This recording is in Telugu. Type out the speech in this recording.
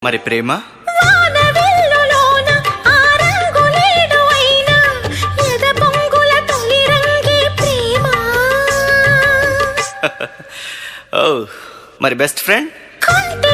మరి ప్రేమ వానవిల్లులోన ఆ రంగులేడు అయినా ఎద పొంగుల తొలి రంగే ప్రేమ. ఓ మరి బెస్ట్ ఫ్రెండ్ కంటి